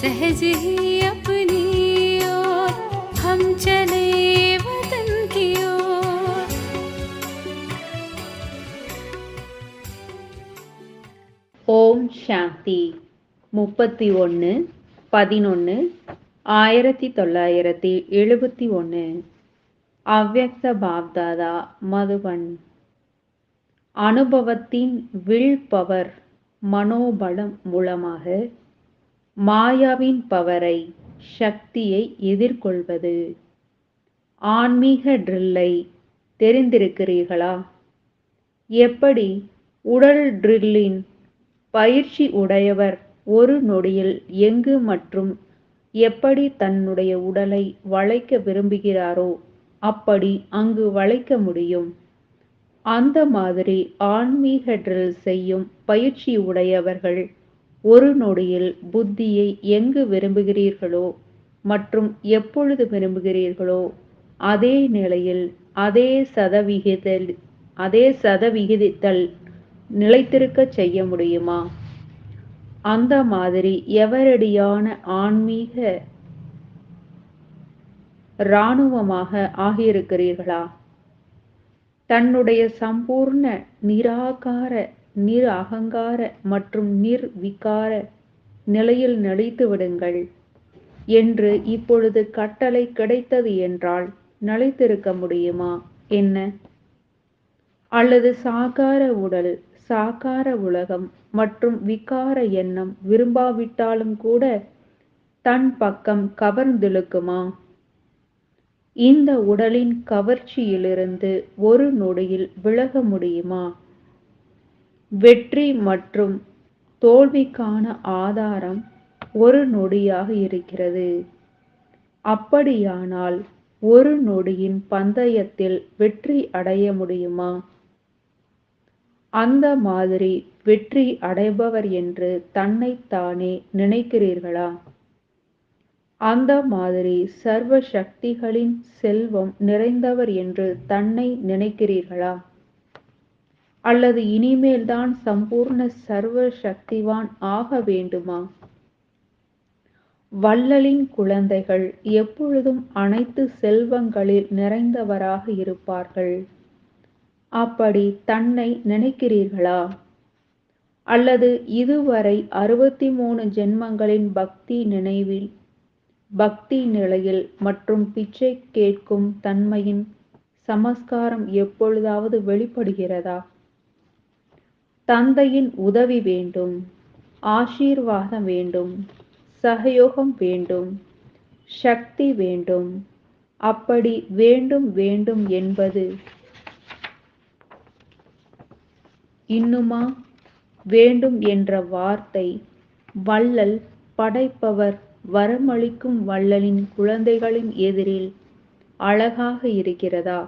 सहज ही अपनी ओर हम चले वतन की ओर। ஓம் சாந்தி 31/11/1971 அவ்யக்த பாப்தாதா மதுபன். அனுபவத்தின் வில் பவர் மனோபலம் மூலமாக மாயாவின் பவரை சக்தியை எதிர்கொள்வது. ஆன்மீக ட்ரில்லை தெரிந்திருக்கிறீர்களா? எப்படி உடல் ட்ரில்லின் பயிற்சி உடையவர் ஒரு நொடியில் எங்கு மற்றும் எப்படி தன்னுடைய உடலை வளைக்க விரும்புகிறாரோ அப்படி அங்கு வளைக்க முடியும். அந்த மாதிரி ஆன்மீக ட்ரில் செய்யும் பயிற்சி உடையவர்கள் ஒரு நொடியில் புத்தியை எங்கு விரும்புகிறீர்களோ மற்றும் எப்பொழுது விரும்புகிறீர்களோ அதே நிலையில் அதே சதவிகிதத்தில் நிலைத்திருக்க செய்ய முடியுமா? அந்த மாதிரி எவரடியான ஆன்மீக இராணுவமாக ஆகியிருக்கிறீர்களா? தன்னுடைய சம்பூர்ண நிராகார நிர் அகங்கார மற்றும் நிர்விகார நிலையில் நிலைத்து விடுங்கள் என்று இப்பொழுது கட்டளை கிடைத்தது என்றால் நிலைத்திருக்க முடியுமா என்ன? அல்லது சாகார உடல், சாகார உலகம் மற்றும் விகார எண்ணம் விரும்பாவிட்டாலும் கூட தன் பக்கம் கவர்ந்திழுக்குமா? இந்த உடலின் கவர்ச்சியிலிருந்து ஒரு நொடியில் விலக முடியுமா? வெற்றி மற்றும் தோல்விக்கான ஆதாரம் ஒரு நொடியாக இருக்கிறது. அப்படியானால் ஒரு நொடியின் பந்தயத்தில் வெற்றி அடைய முடியுமா? அந்த மாதிரி வெற்றி அடைபவர் என்று தன்னைத்தானே நினைக்கிறீர்களா? அந்த மாதிரி சர்வ சக்திகளின் செல்வம் நிறைந்தவர் என்று தன்னை நினைக்கிறீர்களா? அல்லது இனிமேல் தான் சம்பூர்ண சர்வ சக்திவான் ஆக வேண்டுமா? வள்ளலின் குழந்தைகள் எப்பொழுதும் அனைத்து செல்வங்களில் நிறைந்தவராக இருப்பார்கள். அப்படி தன்னை நினைக்கிறீர்களா? அல்லது இதுவரை 63 ஜென்மங்களின் பக்தி நினைவில், பக்தி நிலையில் மற்றும் பிச்சை கேட்கும் தன்மையின் சமஸ்காரம் எப்பொழுதாவது வெளிப்படுகிறதா? தந்தையின் உதவி வேண்டும், ஆசீர்வாதம் வேண்டும், சகயோகம் வேண்டும், சக்தி வேண்டும். அப்படி வேண்டும் வேண்டும் என்பது இன்னுமா? வேண்டும் என்ற வார்த்தை வள்ளல் படைப்பவர் வரமளிக்கும் வள்ளலின் குழந்தைகளின் எதிரில் அழகாக இருக்கிறதா?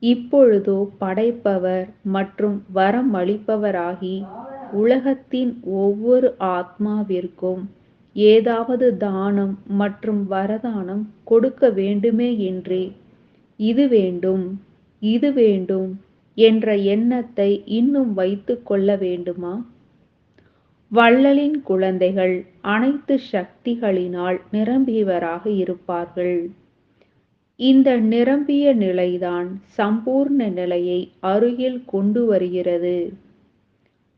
இப்பொழுதோ படைப்பவர் மற்றும் வரம் அளிப்பவராகி உலகத்தின் ஒவ்வொரு ஆத்மாவிற்கும் ஏதாவது தானம் மற்றும் வரதானம் கொடுக்க வேண்டுமே என்று இது வேண்டும் இது வேண்டும் என்ற எண்ணத்தை இன்னும் வைத்துக் கொள்ள வேண்டுமா? வள்ளலின் குழந்தைகள் அனைத்து சக்திகளினால் நிரம்பியவராக இருப்பார்கள். இந்த நிரம்பிய நிலைதான் சம்பூர்ண நிலையை அருகில் கொண்டு வருகிறது.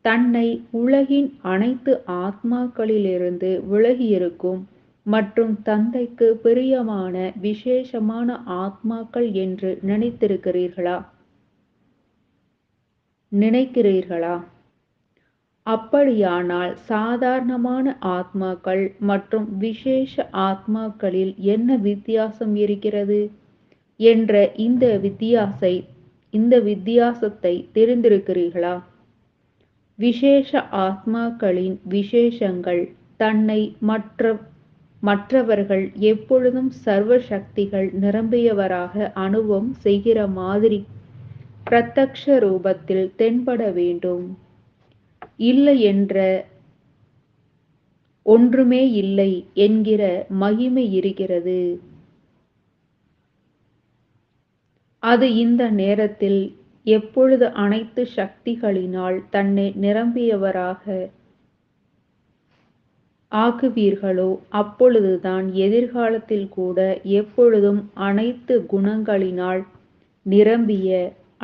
தன்னை உலகின் அனைத்து ஆத்மாக்களிலிருந்து விலகியிருக்கும் மற்றும் தந்தைக்கு பிரியமான விசேஷமான ஆத்மாக்கள் என்று நினைக்கிறீர்களா? அப்படியானால் சாதாரணமான ஆத்மாக்கள் மற்றும் விசேஷ ஆத்மாக்களில் என்ன வித்தியாசம் இருக்கிறது என்ற இந்த வித்தியாசத்தை தெரிந்திருக்கிறீர்களா? விசேஷ ஆத்மாக்களின் விசேஷங்கள் தன்னை மற்றவர்கள் எப்பொழுதும் சர்வ சக்திகள் நிரம்பியவராக அனுபவம் செய்கிற மாதிரி பிரத்யக்ஷ ரூபத்தில் தென்பட வேண்டும். இல்லை என்ற ஒன்றுமே இல்லை என்கிற மகிமை இருக்கிறது. அது இந்த நேரத்தில் எப்பொழுது அனைத்து சக்திகளினால் தன்னை நிரம்பியவராக ஆக்குவீர்களோ அப்பொழுதுதான் எதிர்காலத்தில் கூட எப்பொழுதும் அனைத்து குணங்களினால் நிரம்பிய,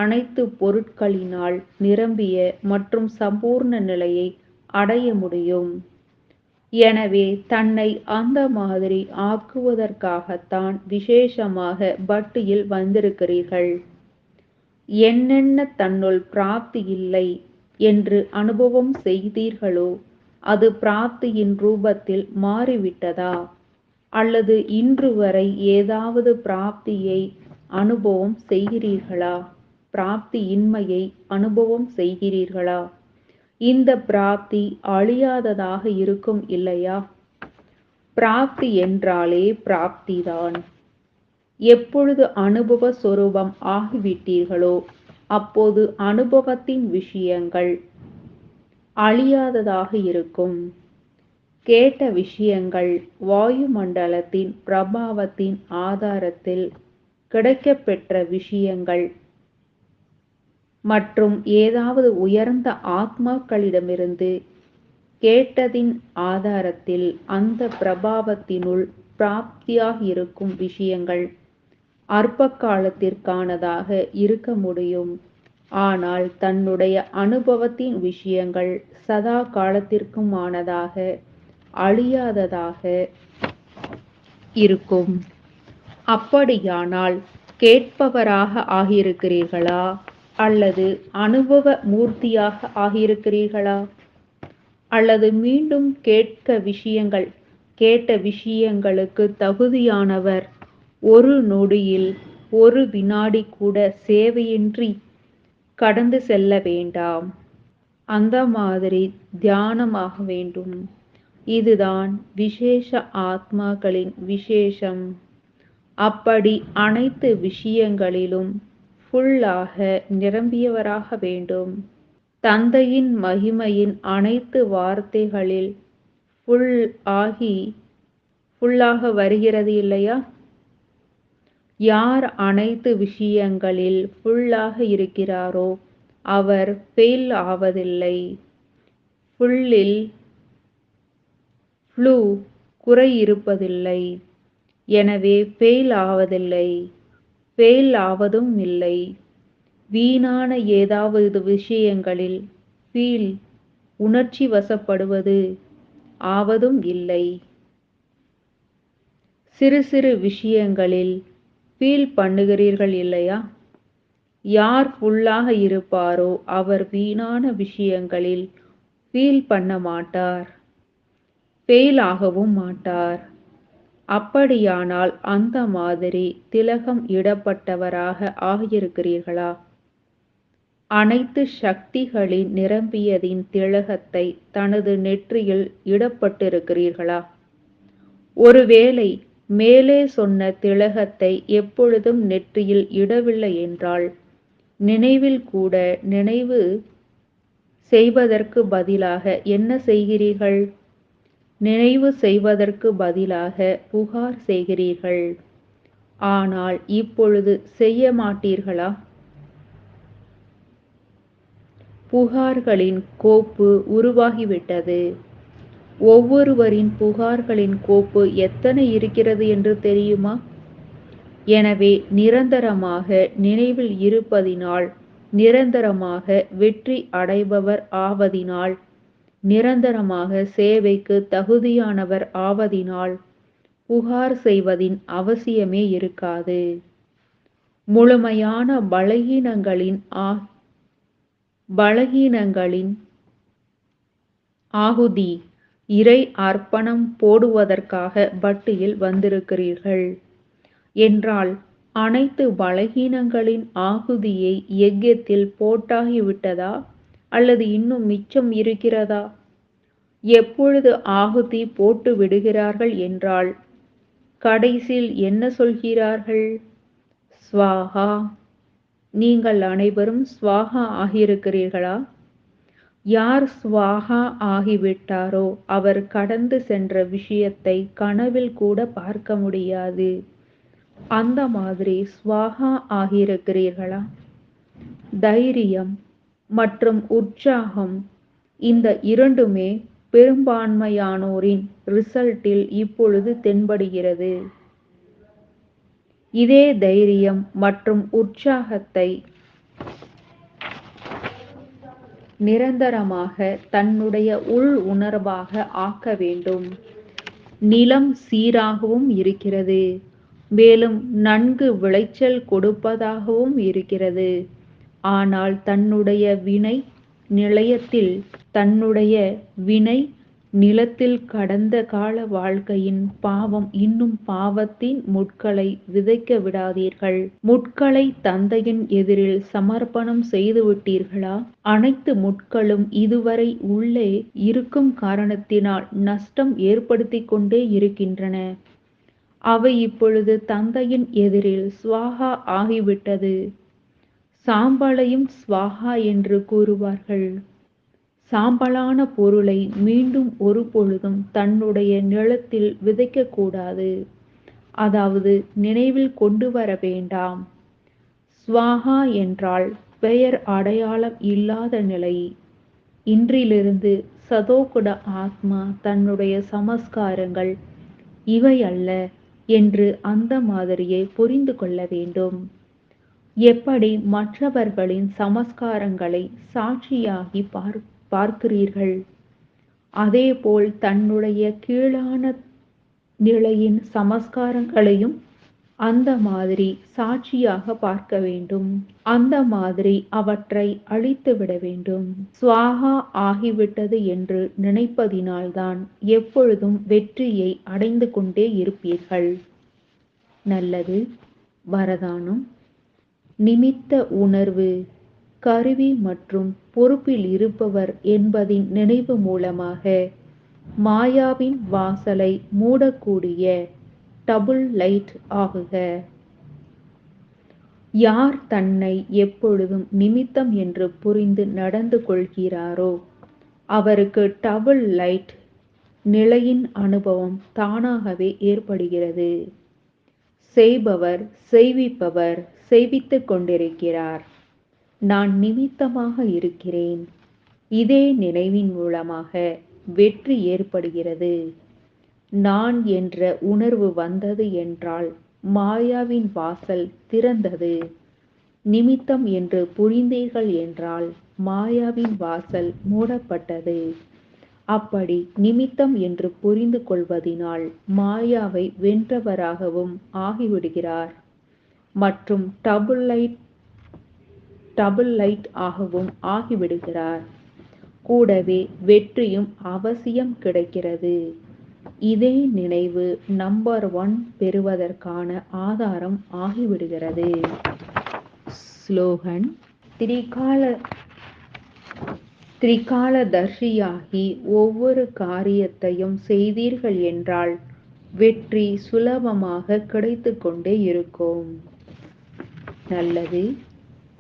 அனைத்து பொருட்களினால் நிரம்பிய மற்றும் சம்பூர்ண நிலையை அடைய முடியும். எனவே தன்னை அந்த மாதிரி ஆக்குவதற்காகத்தான் விசேஷமாக பக்தியில் வந்திருக்கிறீர்கள். என்னென்ன தன்னுள் பிராப்தி இல்லை என்று அனுபவம் செய்தீர்களோ அது பிராப்தியின் ரூபத்தில் மாறிவிட்டதா? அல்லது இன்று வரை ஏதாவது பிராப்தியை அனுபவம் செய்கிறீர்களா? பிராப்தி இன்மையை அனுபவம் செய்கிறீர்களா? இந்த பிராப்தி அழியாததாக இருக்கும் இல்லையா? பிராப்தி என்றாலே பிராப்திதான். எப்பொழுது அனுபவ சொரூபம் ஆகிவிட்டீர்களோ அப்போது அனுபவத்தின் விஷயங்கள் அழியாததாக இருக்கும். கேட்ட விஷயங்கள் வாயுமண்டலத்தின் பிரபாவத்தின் ஆதாரத்தில் கிடைக்கப்பெற்ற விஷயங்கள் மற்றும் ஏதாவது உயர்ந்த ஆத்மாக்களிடமிருந்து கேட்டதின் ஆதாரத்தில் அந்த பிரபாவத்தினுள் பிராப்தியாகியிருக்கும் விஷயங்கள் அற்ப காலத்திற்கானதாக இருக்க முடியும். ஆனால் தன்னுடைய அனுபவத்தின் விஷயங்கள் சதா காலத்திற்குமானதாக அழியாததாக இருக்கும். அப்படியானால் கேட்பவராக ஆகியிருக்கிறீர்களா அல்லது அனுபவ மூர்த்தியாக ஆகியிருக்கிறீர்களா? அல்லது மீண்டும் கேட்ட விஷயங்களுக்கு தகுதியானவர் ஒரு நொடியில் ஒரு வினாடி கூட சேவையின்றி கடந்து செல்ல வேண்டாம். அந்த மாதிரி தியானமாக வேண்டும். இதுதான் விசேஷ ஆத்மாக்களின் விசேஷம். அப்படி அனைத்து விஷயங்களிலும் ஃபுல்லாக நிரம்பியவராக வேண்டும். தந்தையின் மகிமையின் அனைத்து வார்த்தைகளில் ஃபுல்லாக வருகிறது இல்லையா? யார் அனைத்து விஷயங்களில் ஃபுல்லாக இருக்கிறாரோ அவர் ஃபெயில் ஆவதில்லை. ஃபுல்லில் ஃப்ளூ குறை இருப்பதில்லை. எனவே ஃபெயில் ஆவதில்லை, ஃபெயில் ஆவதும் இல்லை. வீணான ஏதாவது விஷயங்களில் ஃபீல் உணர்ச்சி வசப்படுவது ஆவதும் இல்லை. சிறு சிறு விஷயங்களில் ஃபீல் பண்ணுகிறீர்கள் இல்லையா? யார் ஃபுல்லாக இருப்பாரோ அவர் வீணான விஷயங்களில் ஃபீல் பண்ண மாட்டார், ஃபெயில் ஆகவும் மாட்டார். அப்படியானால் அந்த மாதிரி திலகம் இடப்பட்டவராக ஆகியிருக்கிறீர்களா? அனைத்து சக்திகளின் நிரம்பியதின் திலகத்தை தனது நெற்றியில் இடப்பட்டிருக்கிறீர்களா? ஒருவேளை மேலே சொன்ன திலகத்தை எப்பொழுதும் நெற்றியில் இடவில்லை என்றால் நினைவில் கூட நினைவு செய்வதற்கு பதிலாக என்ன செய்கிறீர்கள்? நினைவு செய்வதற்கு பதிலாக புகார் செய்கிறீர்கள். ஆனால் இப்பொழுது செய்ய மாட்டீர்களா? புகார்களின் கோப்பு உருவாகிவிட்டது. ஒவ்வொருவரின் புகார்களின் கோப்பு எத்தனை இருக்கிறது என்று தெரியுமா? எனவே நிரந்தரமாக நினைவில் இருப்பதினால், நிரந்தரமாக வெற்றி அடைபவர் ஆவதினால், நிரந்தரமாக சேவைக்கு தகுதியானவர் ஆவதினால் புகார் செய்வதின் அவசியமே இருக்காது. முழுமையான பலகீனங்களின் ஆகுதி இறை அர்ப்பணம் போடுவதற்காக பட்டியில் வந்திருக்கிறீர்கள் என்றால் அனைத்து பலகீனங்களின் ஆகுதியை யஜ்யத்தில் போட்டாகிவிட்டதா அல்லது இன்னும் மிச்சம் இருக்கிறதா? எப்பொழுது ஆகுதி போட்டு விடுகிறார்கள் என்றால் கடைசியில் என்ன சொல்கிறார்கள்? ஸ்வாஹா. நீங்கள் அனைவரும் ஸ்வாஹா ஆகியிருக்கிறீர்களா? யார் ஸ்வாஹா ஆகிவிட்டாரோ அவர் கடந்து சென்ற விஷயத்தை கனவில் கூட பார்க்க முடியாது. அந்த மாதிரி ஸ்வாஹா ஆகியிருக்கிறீர்களா? தைரியம் மற்றும் உற்சாகம், இந்த இரண்டுமே பெரும்பான்மையானோரின் ரிசல்ட்டில் இப்பொழுது தென்படுகிறது. இதே தைரியம் மற்றும் உற்சாகத்தை நிரந்தரமாக தன்னுடைய உள் உணர்வாக ஆக்க வேண்டும். நிலம் சீராகவும் இருக்கிறது, மேலும் நன்கு விளைச்சல் கொடுப்பதாகவும் இருக்கிறது. ஆனால் தன்னுடைய வினை நிலத்தில் கடந்த கால வாழ்க்கையின் பாவம் இன்னும் பாவத்தின் முட்களை விதைக்க விடாதீர்கள். முட்களை தந்தையின் எதிரில் சமர்ப்பணம் செய்துவிட்டீர்களா? அனைத்து முட்களும் இதுவரை உள்ளே இருக்கும் காரணத்தினால் நஷ்டம் ஏற்படுத்தி கொண்டே இருக்கின்றன. அவை இப்பொழுது தந்தையின் எதிரில் ஸ்வாஹா ஆகிவிட்டது. சாம்பலையும் ஸ்வாஹா என்று கூறுவார்கள். சாம்பலான பொருளை மீண்டும் ஒரு பொழுதும் தன்னுடைய நிலத்தில் விதைக்கக்கூடாது, அதாவது நினைவில் கொண்டு வர வேண்டாம். ஸ்வாஹா என்றால் பெயர் அடையாளம் இல்லாத நிலை. இன்றிலிருந்து சதோகுண ஆத்மா தன்னுடைய சமஸ்காரங்கள் இவை அல்ல என்று அந்த மாதிரியை புரிந்து கொள்ள வேண்டும். எப்படி மற்றவர்களின் சமஸ்காரங்களை சாட்சியாகி பார்க்கிறீர்கள், அதேபோல் தன்னுடைய கீழான நிலையின் சமஸ்காரங்களையும் அந்த மாதிரி சாட்சியாக பார்க்க வேண்டும். அந்த மாதிரி அவற்றை அழித்துவிட வேண்டும். ஸ்வாஹா ஆகிவிட்டது என்று நினைப்பதினால்தான் எப்பொழுதும் வெற்றியை அடைந்து கொண்டே இருப்பீர்கள். நல்லது. வரதானம். நிமித்த உணர்வு, கருவி மற்றும் பொறுப்பில் இருப்பவர் என்பதின் நினைவு மூலமாக மாயாவின் வாசலை மூடக்கூடிய டபுள் லைட் ஆகுக. யார் தன்னை எப்பொழுதும் நிமித்தம் என்று புரிந்து நடந்து கொள்கிறாரோ அவருக்கு டபுள் லைட் நிலையின் அனுபவம் தானாகவே ஏற்படுகிறது. செய்பவர் செய்விப்பவர் செய்வித்துக் கொண்டிருக்கிறார். நான் நிமித்தமாக இருக்கிறேன். இதே நினைவின் மூலமாக வெற்றி ஏற்படுகிறது. நான் என்ற உணர்வு வந்தது என்றால் மாயாவின் வாசல் திறந்தது. நிமித்தம் என்று புரிந்தீர்கள் என்றால் மாயாவின் வாசல் மூடப்பட்டது. அப்படி நிமித்தம் என்று புரிந்து கொள்வதினால் மாயாவை வென்றவராகவும் ஆகிவிடுகிறார் மற்றும் டபுள் லைட் ஆகவும் ஆகிவிடுகிறார். கூடவே வெற்றியும் அவசியம் கிடைக்கிறது. இதே நினைவு நம்பர் 1 பெறுவதற்கான ஆதாரம் ஆகிவிடுகிறது. ஸ்லோகன். திரிகாலதர்ஷியாகி ஒவ்வொரு காரியத்தையும் செய்தீர்கள் என்றால் வெற்றி சுலபமாக கிடைத்து கொண்டே இருக்கும். நல்லது.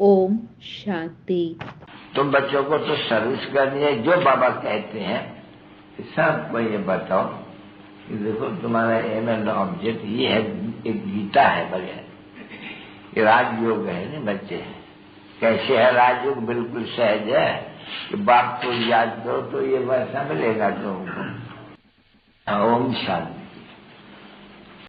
ஓம் சாந்தி. तुम बच्चों को तो सर्विस करनी है, जो बाबा कहते हैं सबको ये बताओ कि देखो तुम्हारा एम एंड ऑब्जेक्ट ये है, एक गीता है बढ़िया, ये राजयोग है ना बच्चे। कैसे है राजयोग? बिल्कुल सहज है कि बाप को याद करो तो ये वैसा मिलेगा तुमको। ओम शांति।